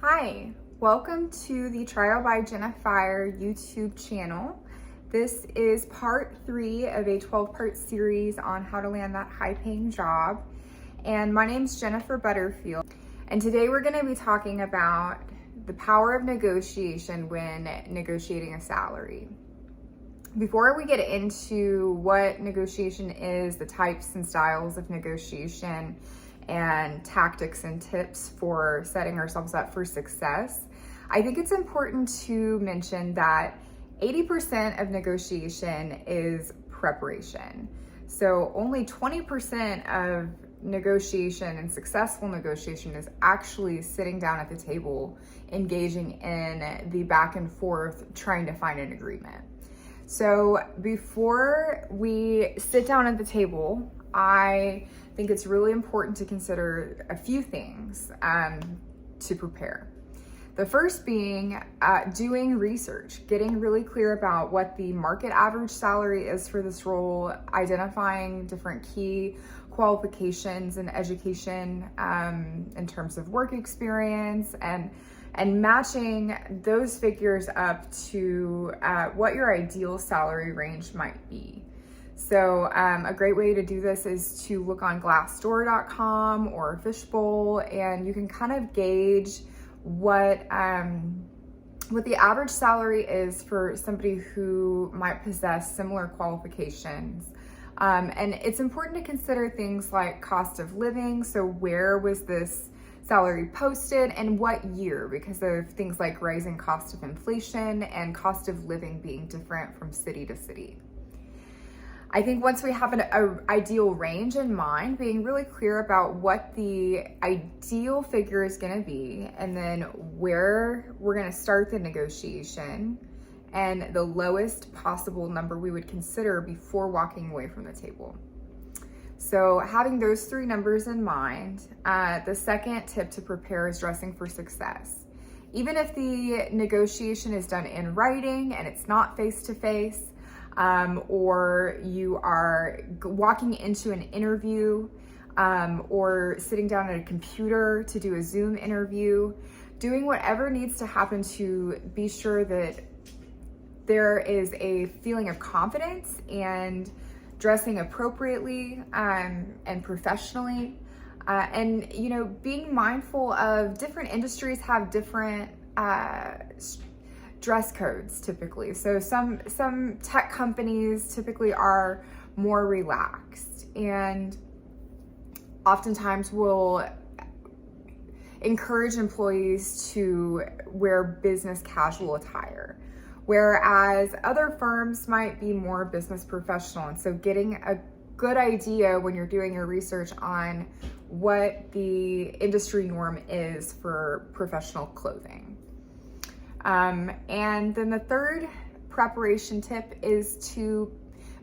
Hi, welcome to the Trial by Jennifer YouTube channel. This is part 3 of a 12-part series on how to land that high-paying job. And my name's Jennifer Butterfield. And today we're going to be talking about the power of negotiation when negotiating a salary. Before we get into what negotiation is, the types and styles of negotiation, and tactics and tips for setting ourselves up for success, I think it's important to mention that 80% of negotiation is preparation. So only 20% of negotiation and successful negotiation is actually sitting down at the table, engaging in the back and forth, trying to find an agreement. So before we sit down at the table, I think it's really important to consider a few things to prepare. The first being doing research, getting really clear about what the market average salary is for this role, identifying different key qualifications and education in terms of work experience, and matching those figures up to what your ideal salary range might be. So a great way to do this is to look on Glassdoor.com or Fishbowl, and you can kind of gauge what the average salary is for somebody who might possess similar qualifications. And it's important to consider things like cost of living. So where was this salary posted and what year, because of things like rising cost of inflation and cost of living being different from city to city. I think once we have an ideal range in mind, being really clear about what the ideal figure is going to be, and then where we're going to start the negotiation, and the lowest possible number we would consider before walking away from the table. So having those 3 numbers in mind, the second tip to prepare is dressing for success. Even if the negotiation is done in writing and it's not face-to-face, or you are walking into an interview, or sitting down at a computer to do a Zoom interview, doing whatever needs to happen to be sure that there is a feeling of confidence and dressing appropriately and professionally, and being mindful of different industries have different dress codes typically. So some tech companies typically are more relaxed and oftentimes will encourage employees to wear business casual attire, whereas other firms might be more business professional. And so getting a good idea when you're doing your research on what the industry norm is for professional clothing. And then the third preparation tip is to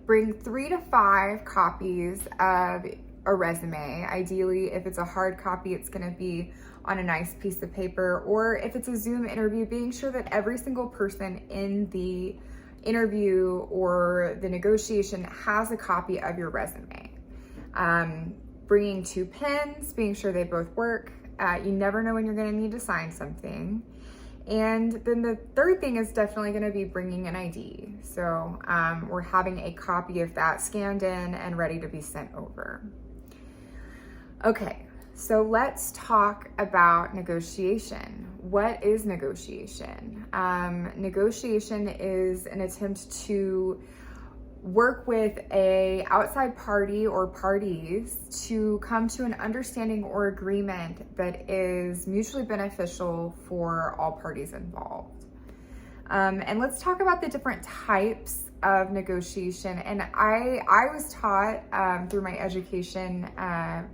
bring 3 to 5 copies of a resume. Ideally, if it's a hard copy, it's going to be on a nice piece of paper, or if it's a Zoom interview, being sure that every single person in the interview or the negotiation has a copy of your resume. Bringing 2 pens, being sure they both work. You never know when you're going to need to sign something. And then the third thing is definitely going to be bringing an ID. So we're having a copy of that scanned in and ready to be sent over. Okay, so let's talk about negotiation. What is negotiation? Negotiation is an attempt to work with a outside party or parties to come to an understanding or agreement that is mutually beneficial for all parties involved. And let's talk about the different types of negotiation. And I was taught through my education at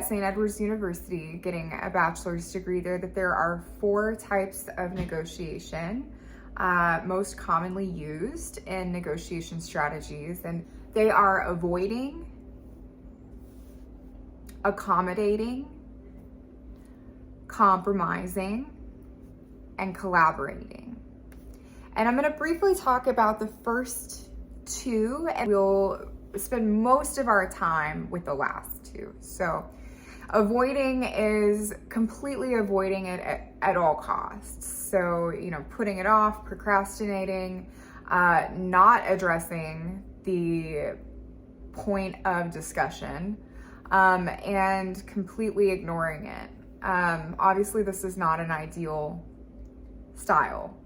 St. Edward's University, getting a bachelor's degree there, that there are 4 types of negotiation most commonly used in negotiation strategies, and they are avoiding, accommodating, compromising, and collaborating. And I'm going to briefly talk about the first 2, and we'll spend most of our time with the last 2. So Avoiding is completely avoiding it at all costs. So, putting it off, procrastinating, not addressing the point of discussion, and completely ignoring it. Obviously, this is not an ideal style.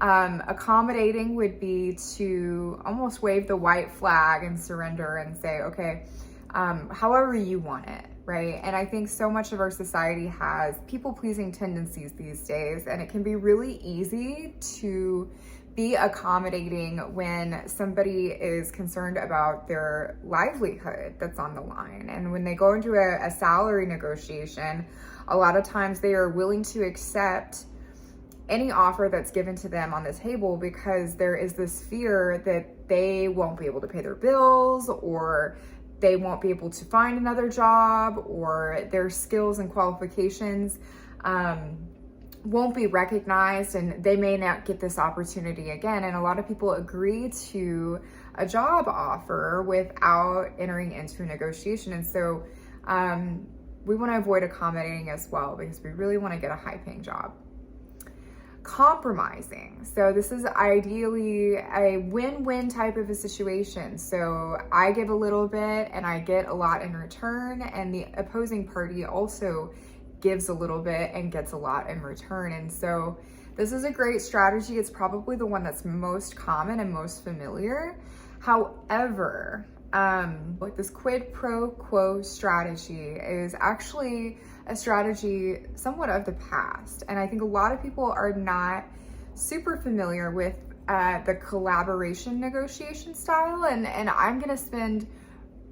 Accommodating would be to almost wave the white flag and surrender and say, okay, however you want it, right? And I think so much of our society has people-pleasing tendencies these days, and it can be really easy to be accommodating when somebody is concerned about their livelihood that's on the line. And when they go into a salary negotiation, a lot of times they are willing to accept any offer that's given to them on the table because there is this fear that they won't be able to pay their bills, or they won't be able to find another job, or their skills and qualifications won't be recognized, and they may not get this opportunity again. And a lot of people agree to a job offer without entering into a negotiation. And so we want to avoid accommodating as well, because we really want to get a high-paying job. Compromising. So this is ideally a win-win type of a situation. So I give a little bit and I get a lot in return, and the opposing party also gives a little bit and gets a lot in return. And so this is a great strategy. It's probably the one that's most common and most familiar. However, this quid pro quo strategy is actually a strategy somewhat of the past. And I think a lot of people are not super familiar with the collaboration negotiation style. And I'm gonna spend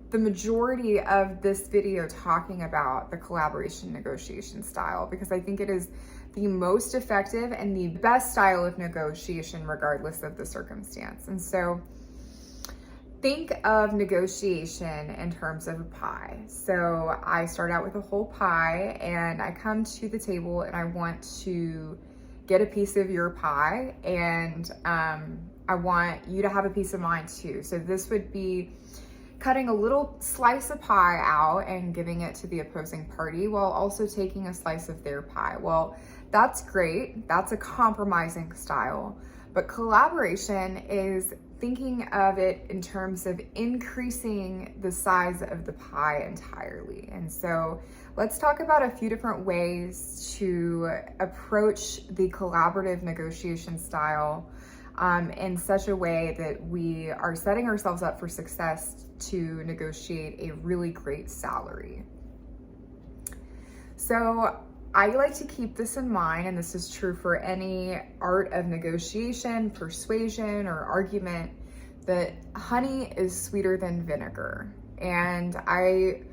the majority of this video talking about the collaboration negotiation style, because I think it is the most effective and the best style of negotiation regardless of the circumstance. And so think of negotiation in terms of a pie. So I start out with a whole pie, and I come to the table and I want to get a piece of your pie, and I want you to have a piece of mine too. So this would be cutting a little slice of pie out and giving it to the opposing party while also taking a slice of their pie. Well, that's great. That's a compromising style. But collaboration is thinking of it in terms of increasing the size of the pie entirely. And so let's talk about a few different ways to approach the collaborative negotiation style in such a way that we are setting ourselves up for success to negotiate a really great salary. So I like to keep this in mind, and this is true for any art of negotiation, persuasion, or argument, that honey is sweeter than vinegar. And I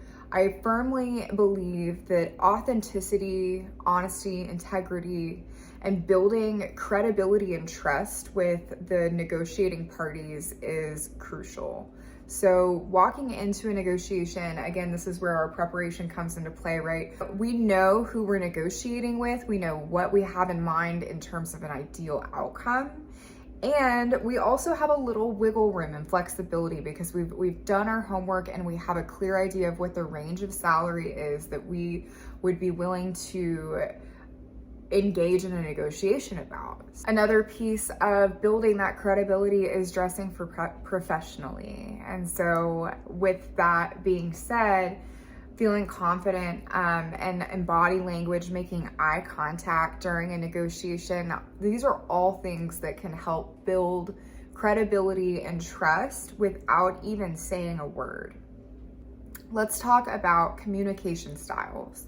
firmly believe that authenticity, honesty, integrity, and building credibility and trust with the negotiating parties is crucial. So walking into a negotiation, again, this is where our preparation comes into play, right? We know who we're negotiating with. We know what we have in mind in terms of an ideal outcome. And we also have a little wiggle room and flexibility because we've done our homework and we have a clear idea of what the range of salary is that we would be willing to engage in a negotiation about. Another piece of building that credibility is dressing for professionally. And so with that being said, feeling confident and body language, making eye contact during a negotiation, these are all things that can help build credibility and trust without even saying a word. Let's talk about communication styles.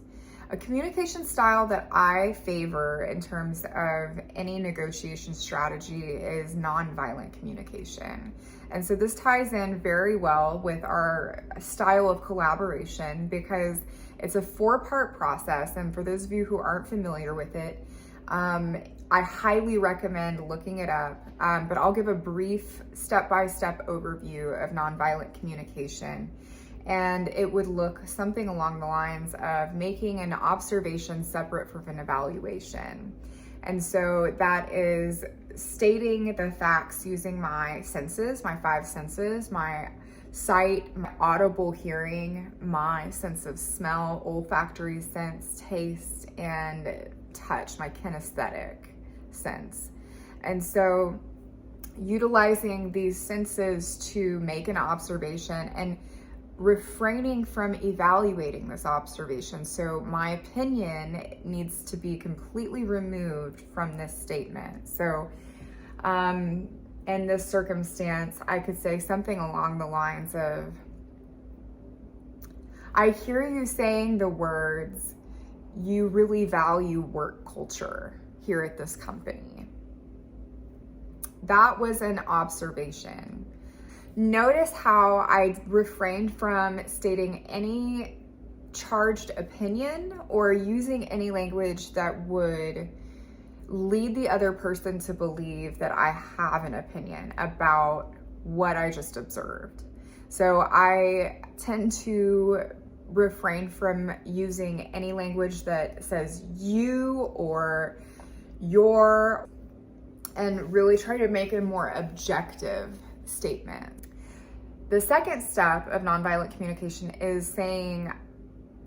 A communication style that I favor in terms of any negotiation strategy is nonviolent communication. And so this ties in very well with our style of collaboration because it's a 4-part process. And for those of you who aren't familiar with it, I highly recommend looking it up, but I'll give a brief step-by-step overview of nonviolent communication. And it would look something along the lines of making an observation separate from an evaluation. And so that is stating the facts using my senses, my 5 senses, my sight, my audible hearing, my sense of smell, olfactory sense, taste, and touch, my kinesthetic sense. And so utilizing these senses to make an observation and refraining from evaluating this observation. So my opinion needs to be completely removed from this statement. So in this circumstance, I could say something along the lines of, I hear you saying the words, you really value work culture here at this company. That was an observation. Notice how I refrained from stating any charged opinion or using any language that would lead the other person to believe that I have an opinion about what I just observed. So I tend to refrain from using any language that says you or your, and really try to make a more objective statement. The second step of nonviolent communication is saying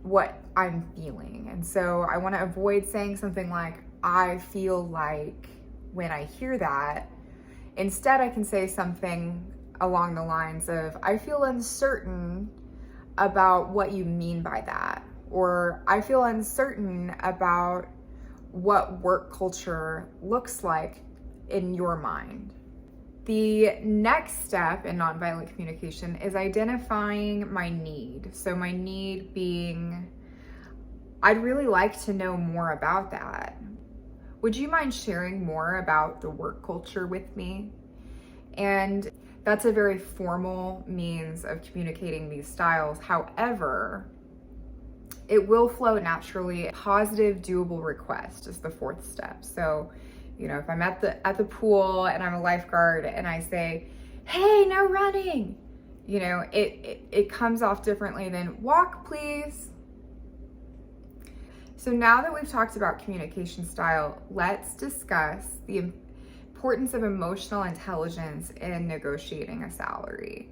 what I'm feeling. And so I want to avoid saying something like, I feel like when I hear that. Instead, I can say something along the lines of, I feel uncertain about what you mean by that. Or I feel uncertain about what work culture looks like in your mind. The next step in nonviolent communication is identifying my need. So my need being, I'd really like to know more about that. Would you mind sharing more about the work culture with me? And that's a very formal means of communicating these styles. However, it will flow naturally. Positive, doable request is the fourth step. So, if I'm at the pool and I'm a lifeguard and I say, hey, no running, it comes off differently than walk, please. So now that we've talked about communication style, let's discuss the importance of emotional intelligence in negotiating a salary.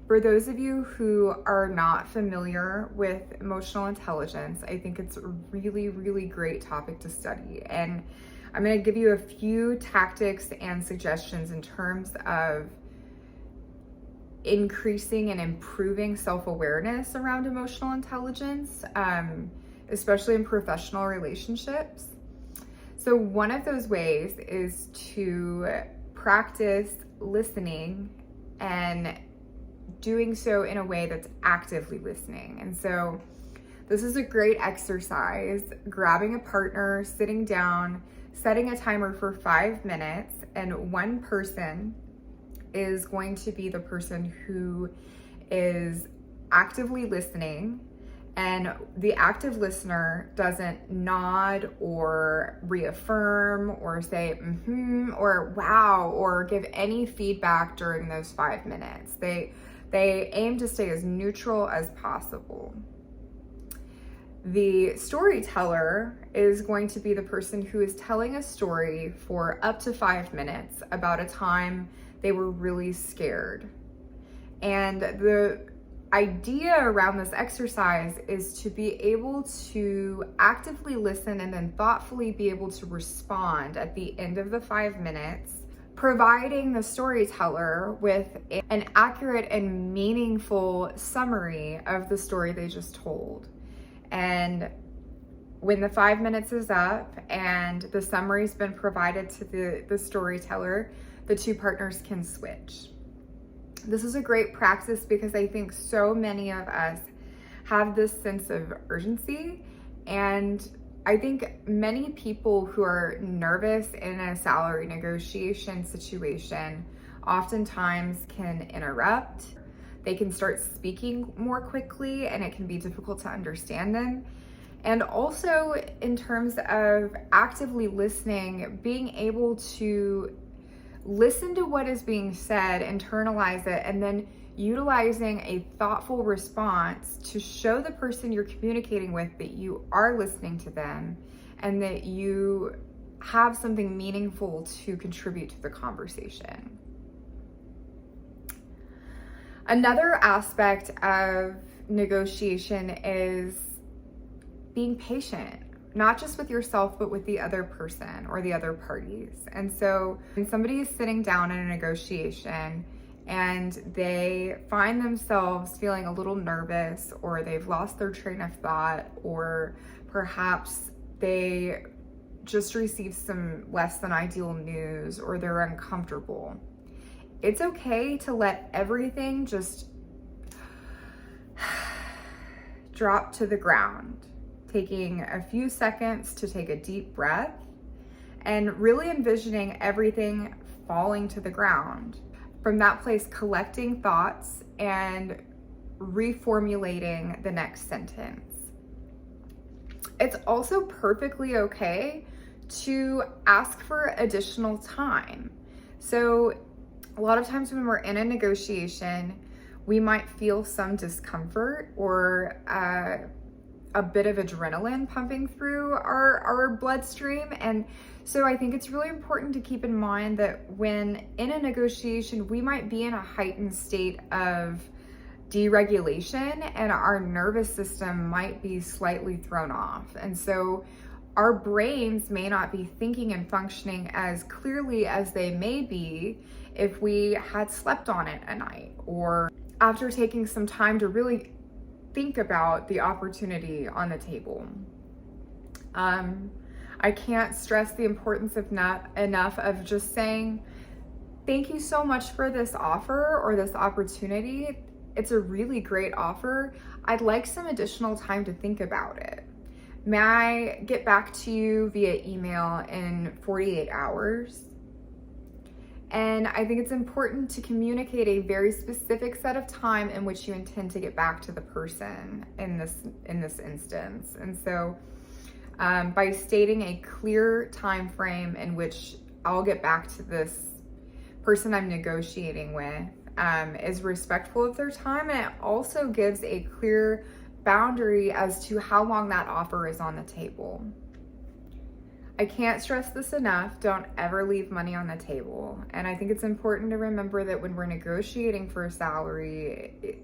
For those of you who are not familiar with emotional intelligence, I think it's a really, really great topic to study. And I'm going to give you a few tactics and suggestions in terms of increasing and improving self-awareness around emotional intelligence, especially in professional relationships. So one of those ways is to practice listening and doing so in a way that's actively listening. And so this is a great exercise, grabbing a partner, sitting down, setting a timer for 5 minutes, and one person is going to be the person who is actively listening, and the active listener doesn't nod or reaffirm or say mm-hmm or wow or give any feedback during those 5 minutes. They aim to stay as neutral as possible. The storyteller is going to be the person who is telling a story for up to 5 minutes about a time they were really scared. And the idea around this exercise is to be able to actively listen and then thoughtfully be able to respond at the end of the 5 minutes, providing the storyteller with an accurate and meaningful summary of the story they just told. And when the 5 minutes is up and the summary's been provided to the storyteller, the two partners can switch. This is a great practice because I think so many of us have this sense of urgency, and I think many people who are nervous in a salary negotiation situation oftentimes can interrupt. They can start speaking more quickly and it can be difficult to understand them. And also in terms of actively listening, being able to listen to what is being said, internalize it, and then utilizing a thoughtful response to show the person you're communicating with that you are listening to them and that you have something meaningful to contribute to the conversation. Another aspect of negotiation is being patient, not just with yourself, but with the other person or the other parties. And so when somebody is sitting down in a negotiation and they find themselves feeling a little nervous, or they've lost their train of thought, or perhaps they just received some less than ideal news, or they're uncomfortable, it's okay to let everything just drop to the ground, taking a few seconds to take a deep breath and really envisioning everything falling to the ground. From that place, collecting thoughts and reformulating the next sentence. It's also perfectly okay to ask for additional time. So a lot of times when we're in a negotiation, we might feel some discomfort or a bit of adrenaline pumping through our bloodstream. And so I think it's really important to keep in mind that when in a negotiation, we might be in a heightened state of deregulation and our nervous system might be slightly thrown off. And so our brains may not be thinking and functioning as clearly as they may be if we had slept on it a night, or after taking some time to really think about the opportunity on the table. I can't stress the importance of enough of just saying, thank you so much for this offer or this opportunity. It's a really great offer. I'd like some additional time to think about it. May I get back to you via email in 48 hours? And I think it's important to communicate a very specific set of time in which you intend to get back to the person in this instance. And so by stating a clear time frame in which I'll get back to this person I'm negotiating with is respectful of their time, and it also gives a clear boundary as to how long that offer is on the table. I can't stress this enough. Don't ever leave money on the table. And I think it's important to remember that when we're negotiating for a salary,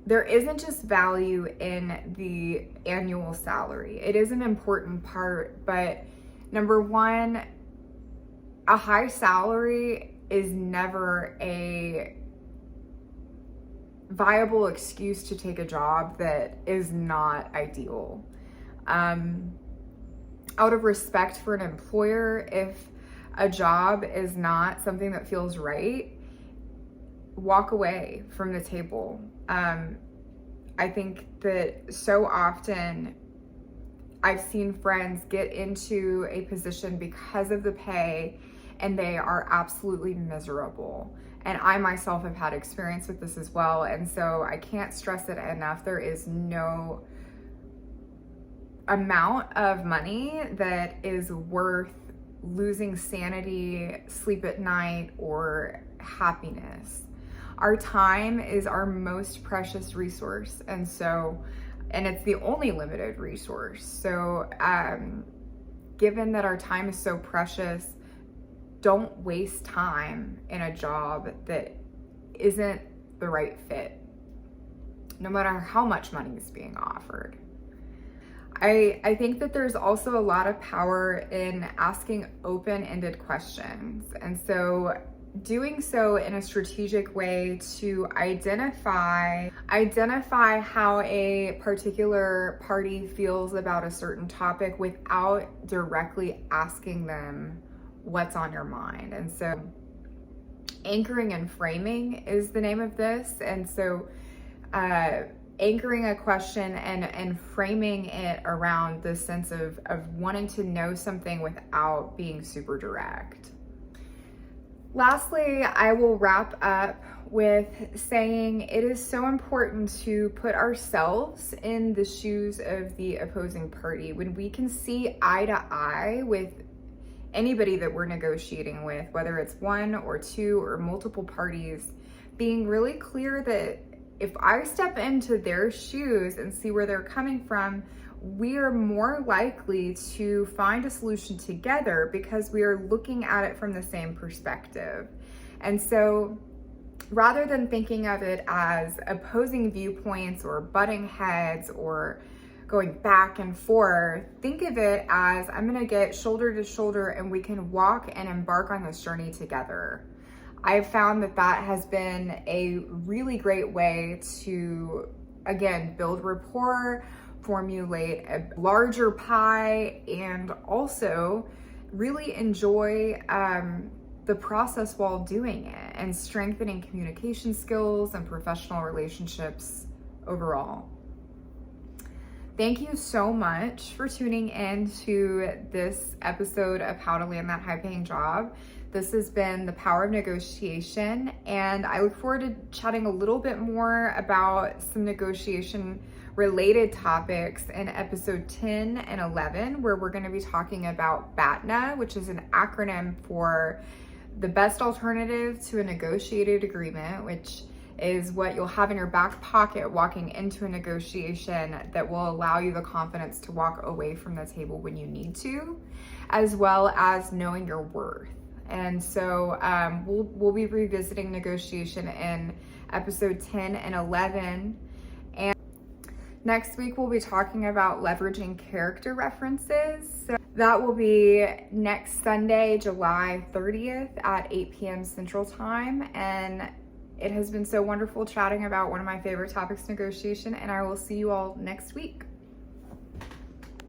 there isn't just value in the annual salary. It is an important part, but number one, a high salary is never a viable excuse to take a job that is not ideal. Out of respect for an employer, if a job is not something that feels right, walk away from the table. I think that so often I've seen friends get into a position because of the pay and they are absolutely miserable. And I myself have had experience with this as well. And so I can't stress it enough. There is no amount of money that is worth losing sanity, sleep at night, or happiness. Our time is our most precious resource. And it's the only limited resource. So given that our time is so precious, don't waste time in a job that isn't the right fit, no matter how much money is being offered. I think that there's also a lot of power in asking open-ended questions. And so doing so in a strategic way to identify how a particular party feels about a certain topic without directly asking them what's on your mind. And so anchoring and framing is the name of this. And so anchoring a question and framing it around the sense of wanting to know something without being super direct. Lastly, I will wrap up with saying it is so important to put ourselves in the shoes of the opposing party. When we can see eye to eye with anybody that we're negotiating with, whether it's one or two or multiple parties, being really clear that if I step into their shoes and see where they're coming from, we are more likely to find a solution together because we are looking at it from the same perspective. And so rather than thinking of it as opposing viewpoints or butting heads or going back and forth, think of it as I'm gonna get shoulder to shoulder and we can walk and embark on this journey together. I've found that that has been a really great way to, again, build rapport, formulate a larger pie, and also really enjoy the process while doing it and strengthening communication skills and professional relationships overall. Thank you so much for tuning in to this episode of How to Land That High Paying Job. This has been The Power of Negotiation, and I look forward to chatting a little bit more about some negotiation related topics in episode 10 and 11, where we're going to be talking about BATNA, which is an acronym for the best alternative to a negotiated agreement, which is what you'll have in your back pocket walking into a negotiation that will allow you the confidence to walk away from the table when you need to, as well as knowing your worth. And so we'll be revisiting negotiation in episode 10 and 11. And next week, we'll be talking about leveraging character references. So that will be next Sunday, July 30th at 8 p.m. Central Time. And it has been so wonderful chatting about one of my favorite topics, negotiation, and I will see you all next week.